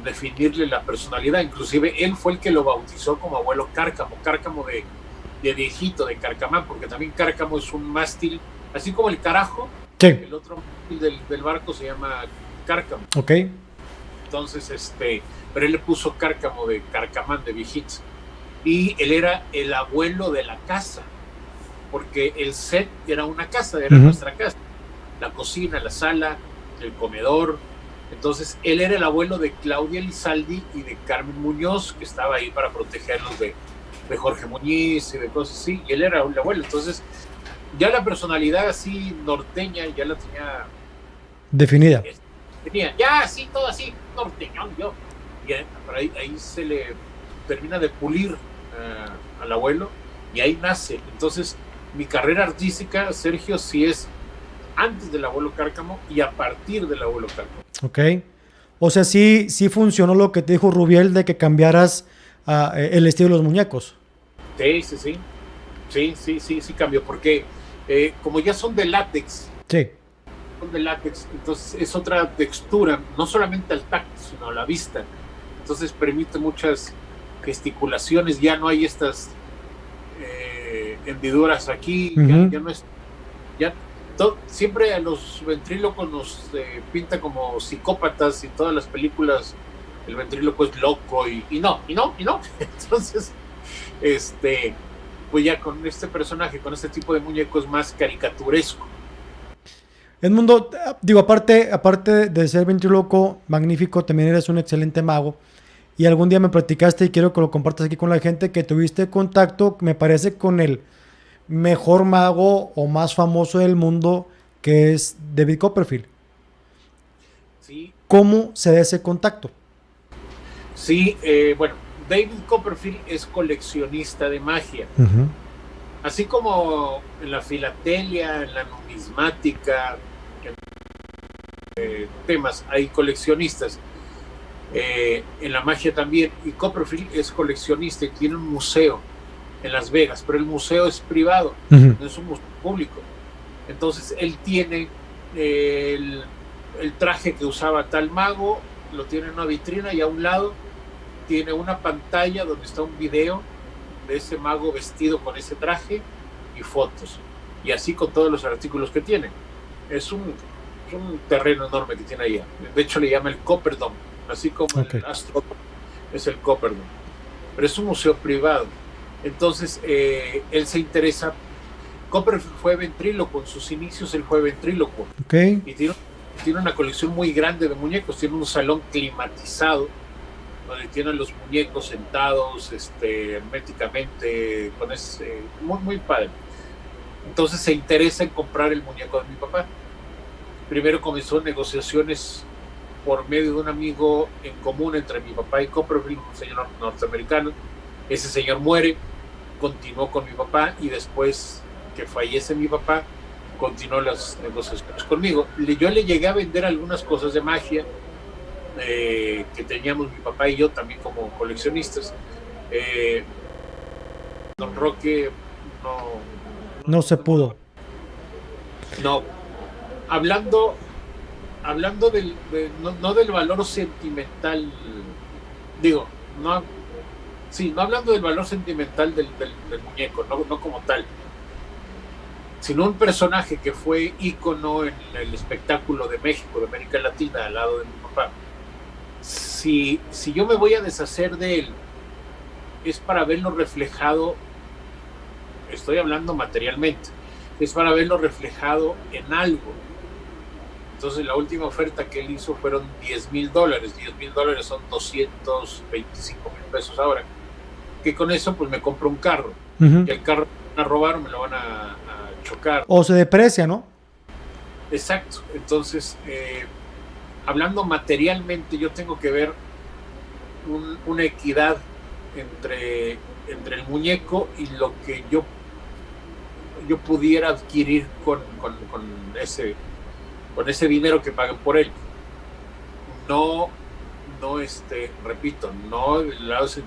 definirle la personalidad. Inclusive él fue el que lo bautizó como abuelo Cárcamo de viejito, de Carcamán, porque también Cárcamo es un mástil, así como el Carajo, sí. El otro mástil del barco se llama Cárcamo. Ok. Entonces, pero él le puso Cárcamo de Carcamán, de viejito. Y él era el abuelo de la casa, porque el set era una casa, era nuestra casa. La cocina, la sala, el comedor. Entonces, él era el abuelo de Claudia Elizalde y de Carmen Muñoz, que estaba ahí para protegerlos de Jorge Muñiz y de cosas así, y él era el abuelo. Entonces, ya la personalidad así norteña ya la tenía definida. Ya así, todo así, norteñón yo. Y ahí se le termina de pulir al abuelo, y ahí nace. Entonces, mi carrera artística, Sergio, sí es antes del abuelo Cárcamo y a partir del abuelo Cárcamo. Ok. O sea, sí funcionó lo que te dijo Rubiel de que cambiaras el estilo de los muñecos. Sí cambió, porque como ya son de látex. Sí. Son de látex, entonces es otra textura, no solamente al tacto, sino a la vista. Entonces permite muchas gesticulaciones, ya no hay estas hendiduras aquí, ya no es... siempre a los ventrílocos nos pinta como psicópatas, y todas las películas el ventríloco es loco y no. Entonces, pues ya con este personaje, con este tipo de muñeco es más caricaturesco. Edmundo, digo, aparte de ser ventríloco magnífico, también eres un excelente mago. Y algún día me platicaste, y quiero que lo compartas aquí con la gente, que tuviste contacto, me parece, con el mejor mago o más famoso del mundo, que es David Copperfield. Sí. ¿Cómo se da ese contacto? Sí, bueno, David Copperfield es coleccionista de magia. Así como en la filatelia, en la numismática, en temas, hay coleccionistas. En la magia también. Y Copperfield es coleccionista y tiene un museo en Las Vegas, pero el museo es privado, no es un museo público. Entonces él tiene el traje que usaba tal mago, lo tiene en una vitrina, y a un lado tiene una pantalla donde está un video de ese mago vestido con ese traje y fotos, y así con todos los artículos que tiene. Es un terreno enorme que tiene allá. De hecho le llama el Copperdome, así como el Astrodome es el Copperdome, pero es un museo privado. Entonces él se interesa. Copperfield fue ventríloco, en sus inicios él fue ventríloco, y tiene una colección muy grande de muñecos. Tiene un salón climatizado donde tienen los muñecos sentados herméticamente, con muy, muy padre. Entonces se interesa en comprar el muñeco de mi papá. Primero comenzó negociaciones por medio de un amigo en común entre mi papá y Copperfield, un señor norteamericano. Ese señor muere, continuó con mi papá, y después que fallece mi papá, continuó las negociaciones conmigo. Yo le llegué a vender algunas cosas de magia, que teníamos mi papá y yo también como coleccionistas. Don Roque No se pudo. no. Hablando no del valor sentimental, digo, no hablando del valor sentimental del muñeco, no como tal, sino un personaje que fue ícono en el espectáculo de México, de América Latina, al lado de mi papá. Si yo me voy a deshacer de él, es para verlo reflejado, estoy hablando materialmente, es para verlo reflejado en algo. Entonces la última oferta que él hizo fueron $10,000. $10,000 son 225,000 pesos ahora. Que con eso pues me compro un carro. Y el carro me van a robar o me lo van a chocar. O se deprecia, ¿no? Exacto. Entonces, hablando materialmente, yo tengo que ver una equidad entre el muñeco y lo que yo pudiera adquirir con ese dinero que pagan por él. Repito, no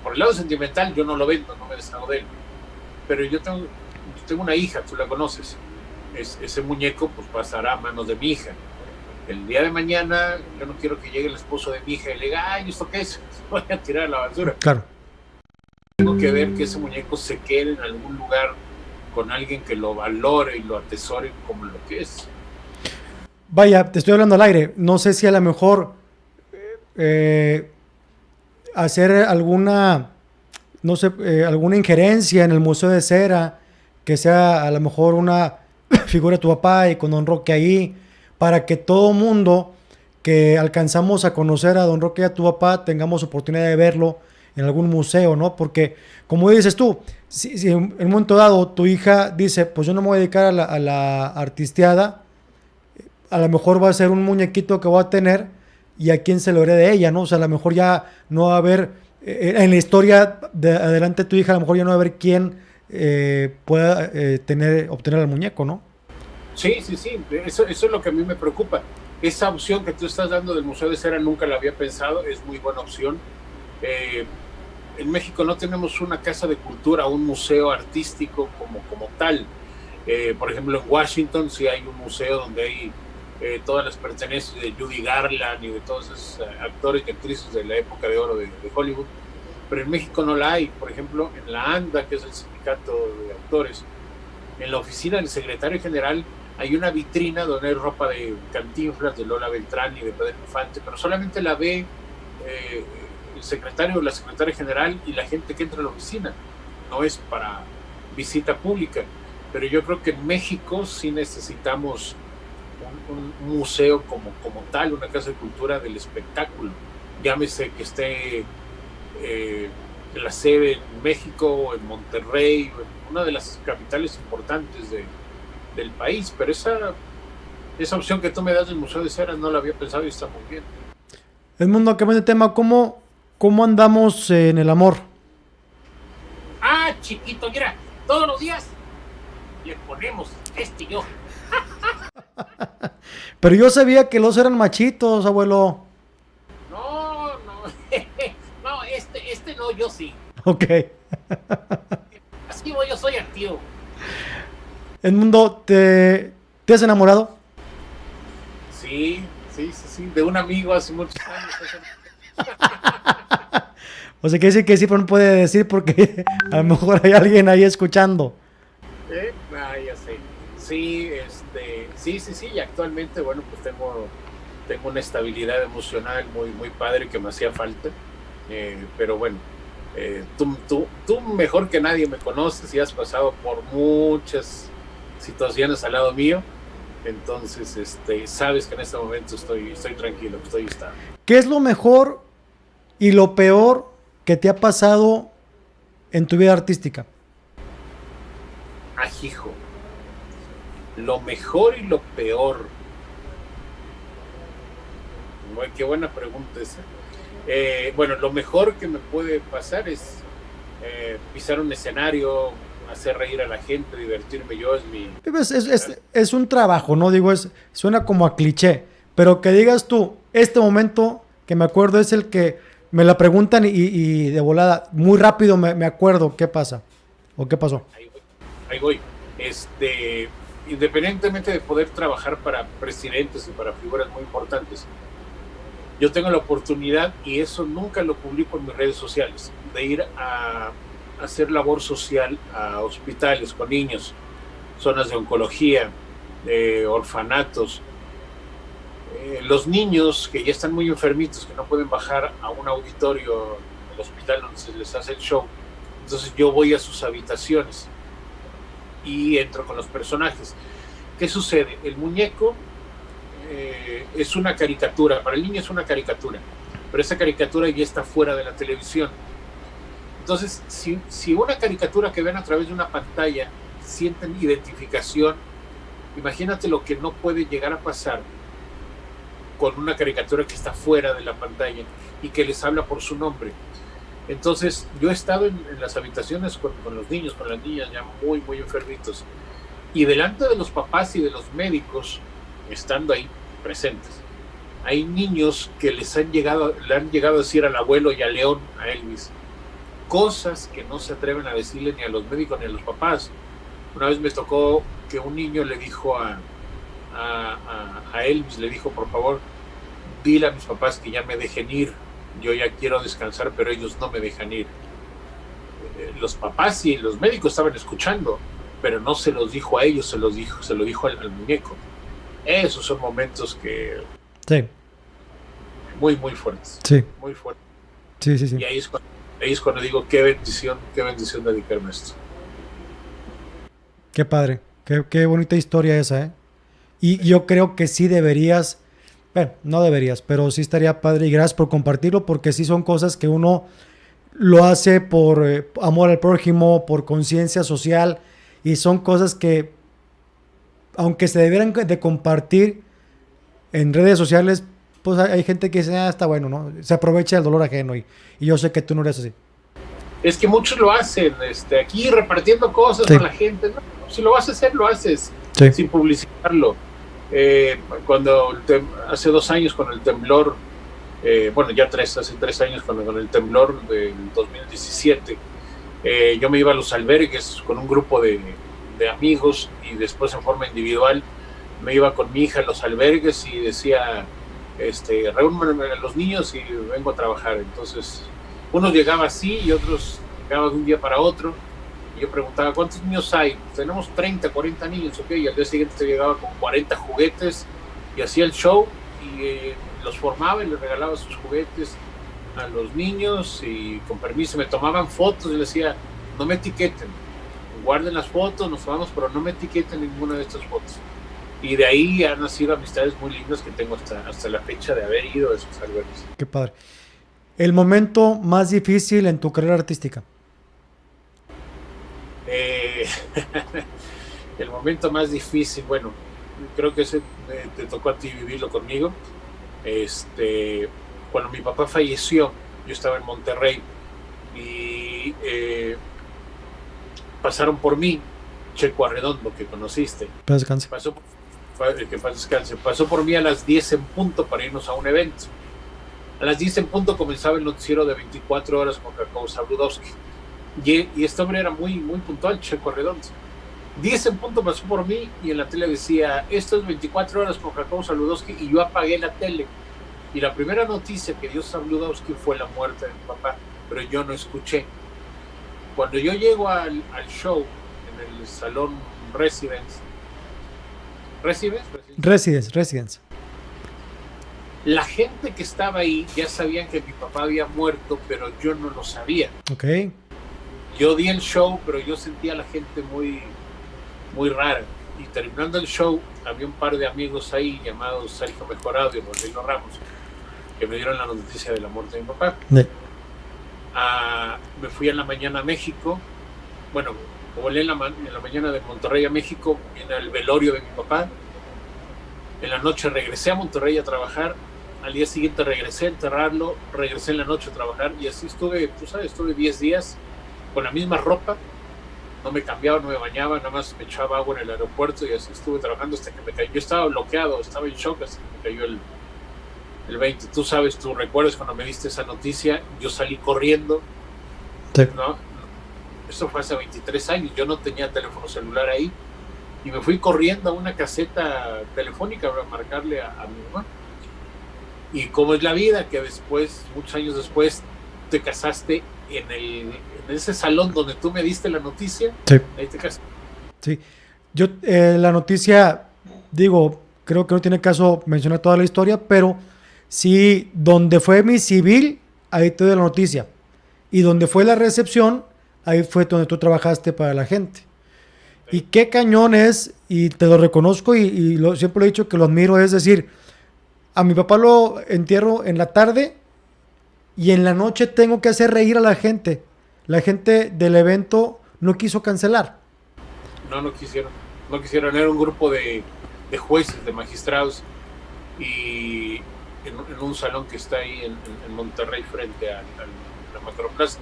por el lado sentimental yo no lo vendo, no me deshago de él. Pero yo tengo una hija, tú la conoces. Ese muñeco pues pasará a manos de mi hija. El día de mañana yo no quiero que llegue el esposo de mi hija y le diga, ay, ¿esto qué es? Voy a tirar a la basura. Claro. Tengo que ver que ese muñeco se quede en algún lugar con alguien que lo valore y lo atesore como lo que es. Vaya, te estoy hablando al aire. No sé si a lo mejor hacer alguna, no sé, alguna injerencia en el Museo de Cera, que sea a lo mejor una figura de tu papá y con Don Roque ahí, para que todo mundo que alcanzamos a conocer a Don Roque y a tu papá tengamos oportunidad de verlo en algún museo, ¿no? Porque, como dices tú, si en un momento dado tu hija dice, pues yo no me voy a dedicar a la artisteada, a lo mejor va a ser un muñequito que voy a tener y a quién se lo herede de ella, ¿no? O sea, a lo mejor ya no va a haber, en la historia de adelante de tu hija, a lo mejor ya no va a haber quién pueda obtener al muñeco, ¿no? Sí. Eso es lo que a mí me preocupa. Esa opción que tú estás dando del Museo de Cera nunca la había pensado, es muy buena opción. En México no tenemos una casa de cultura, un museo artístico como tal. Por ejemplo, en Washington sí hay un museo donde hay todas las pertenencias de Judy Garland y de todos esos actores y actrices de la época de oro de Hollywood, pero en México no la hay. Por ejemplo, en la ANDA, que es el sindicato de actores, en la oficina del secretario general hay una vitrina donde hay ropa de Cantinflas, de Lola Beltrán y de Pedro Infante, pero solamente la ve el secretario o la secretaria general y la gente que entra a la oficina. No es para visita pública, pero yo creo que en México sí necesitamos un museo como tal, una casa de cultura del espectáculo. Llámese que esté en la sede en México o en Monterrey, una de las capitales importantes del país, pero esa opción que tú me das del Museo de Cera no la había pensado y está muy bien. Edmundo, cambiando de tema, ¿cómo andamos en el amor? Ah, chiquito, mira, todos los días le ponemos y yo. Pero yo sabía que los eran machitos, abuelo. No, no, este no, yo sí. Ok. Así voy, yo soy activo. Edmundo, ¿te has enamorado? Sí, de un amigo hace muchos años. O sea, que dice que sí, pero no puede decir porque a lo mejor hay alguien ahí escuchando. Ya sé. Sí, sí, y actualmente, bueno, pues tengo una estabilidad emocional muy padre que me hacía falta, pero bueno, tú mejor que nadie me conoces y has pasado por muchas situaciones al lado mío, entonces sabes que en este momento estoy tranquilo, estoy estable. ¿Qué es lo mejor y lo peor que te ha pasado en tu vida artística? Hijo, lo mejor y lo peor. Qué buena pregunta esa. Bueno, lo mejor que me puede pasar es pisar un escenario, hacer reír a la gente, divertirme yo, es un trabajo, ¿no? Digo, suena como a cliché, pero que digas tú, este momento que me acuerdo es el que me la preguntan y de volada, muy rápido me acuerdo qué pasa o qué pasó. Ahí voy. Independientemente de poder trabajar para presidentes y para figuras muy importantes, yo tengo la oportunidad, y eso nunca lo publico en mis redes sociales, de ir a hacer labor social a hospitales con niños, zonas de oncología, orfanatos. Los niños que ya están muy enfermitos, que no pueden bajar a un auditorio del hospital donde se les hace el show, entonces yo voy a sus habitaciones y entro con los personajes. ¿Qué sucede? El muñeco es una caricatura, para el niño es una caricatura, pero esa caricatura ya está fuera de la televisión. Entonces, si una caricatura que ven a través de una pantalla sienten identificación, imagínate lo que no puede llegar a pasar con una caricatura que está fuera de la pantalla y que les habla por su nombre. Entonces, yo he estado en las habitaciones con los niños, con las niñas ya muy, muy enfermitos, y delante de los papás y de los médicos, estando ahí presentes, hay niños que le han llegado a decir al abuelo y a León, a Elvis, cosas que no se atreven a decirle ni a los médicos ni a los papás. Una vez me tocó que un niño le dijo a Elvis, le dijo, por favor, dile a mis papás que ya me dejen ir, yo ya quiero descansar, pero ellos no me dejan ir. Los papás y los médicos estaban escuchando, pero no se los dijo a ellos, se lo dijo al muñeco. Esos son momentos que... Sí. Muy, muy fuertes. Sí. Muy fuertes. Sí, sí, sí. Y ahí es cuando digo, qué bendición dedicarme a esto. Qué padre, qué bonita historia esa, ¿eh? Y yo creo que sí deberías, bueno, no deberías, pero sí estaría padre, y gracias por compartirlo, porque sí son cosas que uno lo hace por amor al prójimo, por conciencia social, y son cosas que, aunque se debieran de compartir en redes sociales, pues hay gente que dice, está bueno, ¿no? Se aprovecha el dolor ajeno, y yo sé que tú no eres así. Es que muchos lo hacen, aquí repartiendo cosas Sí. con la gente, ¿no? Si lo vas a hacer, lo haces, Sí. sin publicitarlo. Hace 2 años con el temblor, hace 3 años con el temblor del 2017, yo me iba a los albergues con un grupo de amigos, y después en forma individual me iba con mi hija a los albergues y decía, reúnanme a los niños y vengo a trabajar. Entonces, unos llegaban así y otros llegaban de un día para otro. Y yo preguntaba, ¿cuántos niños hay? Pues tenemos 30, 40 niños, ok. Y al día siguiente llegaba con 40 juguetes y hacía el show y los formaba y les regalaba sus juguetes a los niños, y con permiso me tomaban fotos y les decía, no me etiqueten, guarden las fotos, nos tomamos, pero no me etiqueten ninguna de estas fotos. Y de ahí han nacido amistades muy lindas que tengo hasta la fecha de haber ido a esos albergues. Qué padre. ¿El momento más difícil en tu carrera artística? El momento más difícil, bueno, creo que ese te tocó a ti vivirlo conmigo. Cuando mi papá falleció, yo estaba en Monterrey y pasaron por mí, Checo Arredondo, que conociste. Paz descanse. Pasó por mí a las 10 en punto para irnos a un evento. A las 10 en punto comenzaba el noticiero de 24 horas con Jacobo Zabludowski. Y este hombre era muy, muy puntual, Checo Arredondo. 10 en punto pasó por mí y en la tele decía, esto es 24 horas con Jacobo Zabludowski, y yo apagué la tele. Y la primera noticia que dio Zabludowski fue la muerte de mi papá, pero yo no escuché. Cuando yo llego al show en el salón Residence, la gente que estaba ahí ya sabían que mi papá había muerto, pero yo no lo sabía. Ok. Yo di el show, pero yo sentía a la gente muy, muy rara. Y terminando el show, había un par de amigos ahí llamados Sergio Mejorado y Rodrigo Ramos, que me dieron la noticia de la muerte de mi papá. Sí. Me fui en la mañana a México. Bueno, volé en la mañana de Monterrey a México, en el velorio de mi papá. En la noche regresé a Monterrey a trabajar. Al día siguiente regresé a enterrarlo, regresé en la noche a trabajar, y así estuve, tú sabes, estuve 10 días con la misma ropa, no me cambiaba, no me bañaba, nada más me echaba agua en el aeropuerto, y así estuve trabajando hasta que me cayó. Yo estaba bloqueado, estaba en shock hasta que me cayó el 20. Tú sabes, tú recuerdas cuando me diste esa noticia, yo salí corriendo, Sí. ¿no? Eso fue hace 23 años, yo no tenía teléfono celular ahí, y me fui corriendo a una caseta telefónica para marcarle a mi mamá. Y cómo es la vida, que después, muchos años después, te casaste en ese salón donde tú me diste la noticia, Sí. ahí te casaste. Sí. Yo, la noticia, digo, creo que no tiene caso mencionar toda la historia, pero sí, donde fue mi civil, ahí te doy la noticia. Y donde fue la recepción, ahí fue donde tú trabajaste para la gente. Y qué cañón es, y te lo reconozco siempre lo he dicho que lo admiro, es decir, a mi papá lo entierro en la tarde y en la noche tengo que hacer reír a la gente. La gente del evento no quiso cancelar. No quisieron. No quisieron, era un grupo de jueces, de magistrados, y en un salón que está ahí en Monterrey frente a la Macroplaza.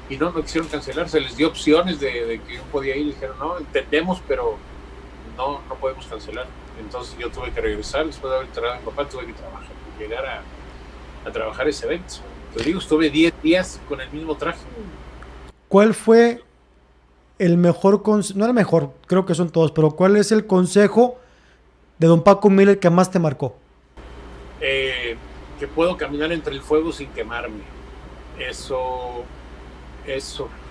Y no quisieron cancelar, se les dio opciones de que yo podía ir y dijeron, no, entendemos, pero no podemos cancelar. Entonces yo tuve que regresar, después de haber enterrado a mi papá, tuve que trabajar, llegar a trabajar ese evento. Te digo, estuve 10 días con el mismo traje. ¿Cuál fue el mejor consejo? No el mejor, creo que son todos, pero ¿cuál es el consejo de don Paco Miller que más te marcó? Que puedo caminar entre el fuego sin quemarme. Eso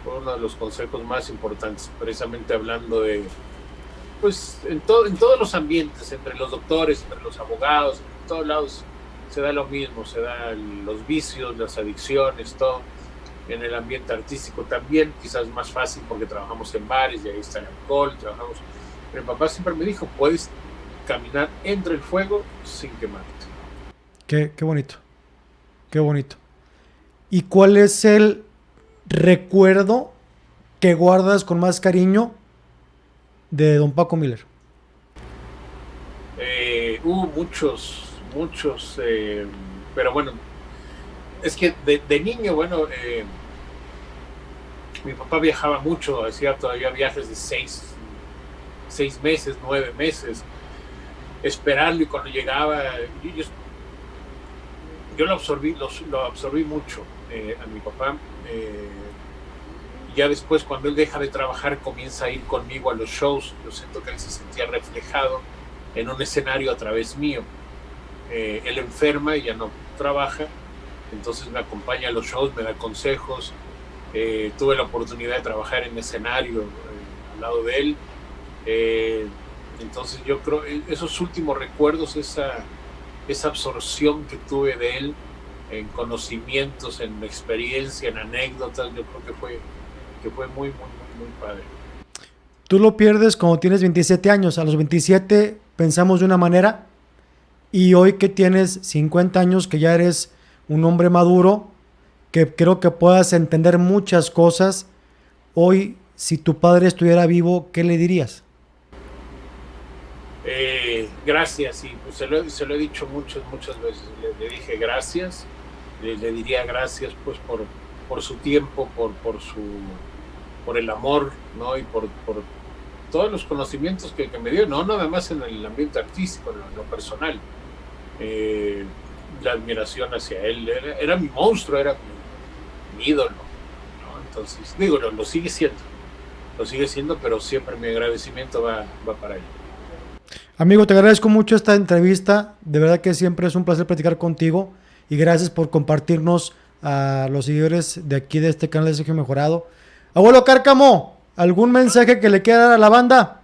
fue uno de los consejos más importantes, precisamente hablando de, pues, en todos los ambientes, entre los doctores, entre los abogados, en todos lados se da lo mismo, se dan los vicios, las adicciones, todo. En el ambiente artístico también, quizás más fácil porque trabajamos en bares y ahí está el alcohol, trabajamos. Pero mi papá siempre me dijo, puedes caminar entre el fuego sin quemarte. Qué bonito, qué bonito. ¿Y cuál es el recuerdo que guardas con más cariño de don Paco Miller? Hubo muchos, pero bueno, es que de niño, bueno, mi papá viajaba mucho, hacía todavía viajes de 6 meses, 9 meses, esperarlo, y cuando llegaba, yo lo absorbí mucho a mi papá. Ya después, cuando él deja de trabajar, comienza a ir conmigo a los shows. Yo siento que él se sentía reflejado en un escenario a través mío. Él enferma y ya no trabaja, entonces me acompaña a los shows, me da consejos. Tuve la oportunidad de trabajar en escenario al lado de él. Entonces yo creo esos últimos recuerdos, esa absorción que tuve de él en conocimientos, en experiencia, en anécdotas, yo creo que fue muy padre. Tú lo pierdes cuando tienes 27 años. A los 27 pensamos de una manera, y hoy que tienes 50 años, que ya eres un hombre maduro, que creo que puedas entender muchas cosas, hoy, si tu padre estuviera vivo, ¿qué le dirías? Gracias, y pues se lo he dicho muchas veces. Le dije gracias, le diría gracias pues por su tiempo, por el amor, ¿no? Y por todos los conocimientos que me dio, no nada más en el ambiente artístico, en lo personal. La admiración hacia él, era mi monstruo, era mi ídolo, ¿no? Entonces, digo, lo sigue siendo, pero siempre mi agradecimiento va para él. Amigo, te agradezco mucho esta entrevista, de verdad que siempre es un placer platicar contigo, y gracias por compartirnos a los seguidores de aquí de este canal de Sergio Mejorado. Abuelo Cárcamo, ¿algún mensaje que le quiera dar a la banda?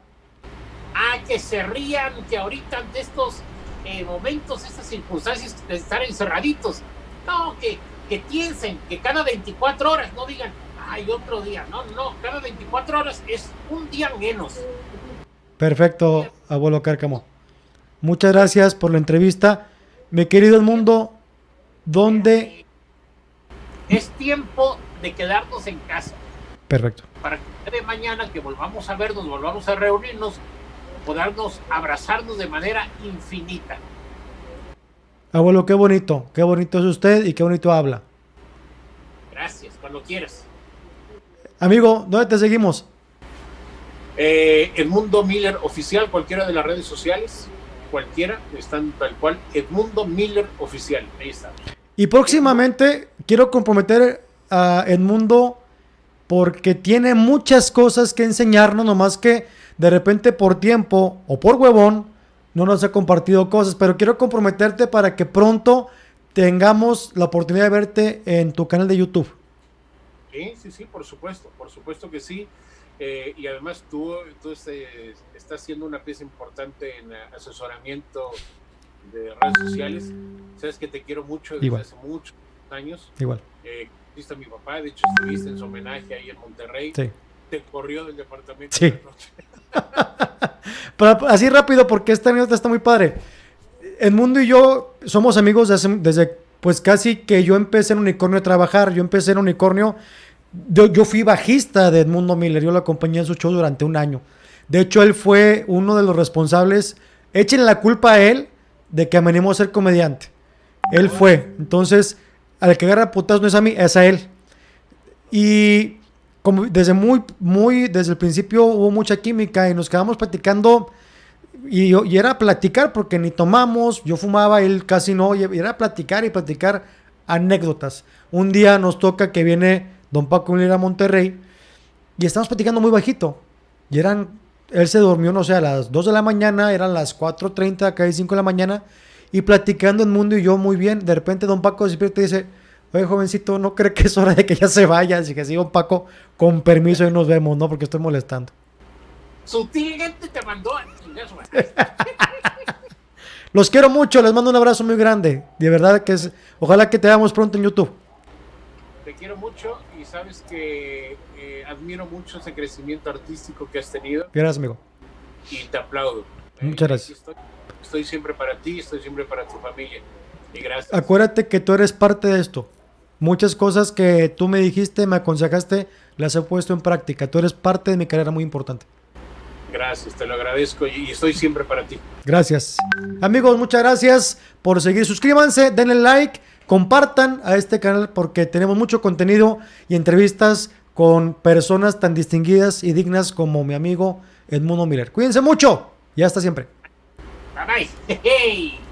Que se rían, que ahorita ante estos momentos, estas circunstancias de estar encerraditos, no, que piensen que cada 24 horas, no digan, ay, otro día, no, cada 24 horas es un día menos. Perfecto, abuelo Cárcamo. Muchas gracias por la entrevista. Mi querido Edmundo, ¿dónde? Es tiempo de quedarnos en casa. Perfecto. Para que de mañana que volvamos a vernos, volvamos a reunirnos, podernos abrazarnos de manera infinita. Abuelo, qué bonito es usted y qué bonito habla. Gracias, cuando quieras. Amigo, ¿dónde te seguimos? Edmundo Miller Oficial, cualquiera de las redes sociales. cualquiera, están tal cual, Edmundo Miller Oficial, ahí está. Y próximamente quiero comprometer a Edmundo porque tiene muchas cosas que enseñarnos, nomás que de repente por tiempo o por huevón no nos ha compartido cosas, pero quiero comprometerte para que pronto tengamos la oportunidad de verte en tu canal de YouTube. Sí, por supuesto que sí. Y además tú estás siendo una pieza importante en asesoramiento de redes sociales. Sabes que te quiero mucho desde Igual. hace muchos años. Igual. Viste a mi papá, de hecho estuviste en su homenaje ahí en Monterrey. Sí. Te corrió del departamento Sí. de la noche. Pero así rápido, porque esta anécdota está muy padre. Edmundo y yo somos amigos desde pues casi que yo empecé en Unicornio a trabajar. Yo empecé en Unicornio. Yo fui bajista de Edmundo Miller. Yo lo acompañé en su show durante un año. De hecho, él fue uno de los responsables. Échenle la culpa a él de que me animó a ser comediante. Él fue. Entonces, al que agarra putazos no es a mí, es a él. Y como desde desde el principio hubo mucha química y nos quedamos platicando. Y era platicar porque ni tomamos, yo fumaba, él casi no. Y era platicar y platicar anécdotas. Un día nos toca que viene don Paco Miller a Monterrey y estamos platicando muy bajito. Y él se durmió, no sé, a las 2 de la mañana, eran las 4:30, casi 5 de la mañana. Y platicando Edmundo y yo muy bien. De repente don Paco despierta y dice: oye, jovencito, ¿no cree que es hora de que ya se vaya? Así que sí, don Paco, con permiso y nos vemos, ¿no? Porque estoy molestando. Sutilmente te mandó a chingar su madre. Los quiero mucho, les mando un abrazo muy grande. De verdad que ojalá que te veamos pronto en YouTube. Te quiero mucho y sabes que admiro mucho ese crecimiento artístico que has tenido. Gracias, amigo. Y te aplaudo. Muchas gracias. Estoy siempre para ti, estoy siempre para tu familia. Y gracias. Acuérdate que tú eres parte de esto. Muchas cosas que tú me dijiste, me aconsejaste, las he puesto en práctica. Tú eres parte de mi carrera muy importante. Gracias, te lo agradezco y estoy siempre para ti. Gracias. Amigos, muchas gracias por seguir. Suscríbanse, denle like, compartan a este canal porque tenemos mucho contenido y entrevistas con personas tan distinguidas y dignas como mi amigo Edmundo Miller. Cuídense mucho y hasta siempre. Bye bye. Hey.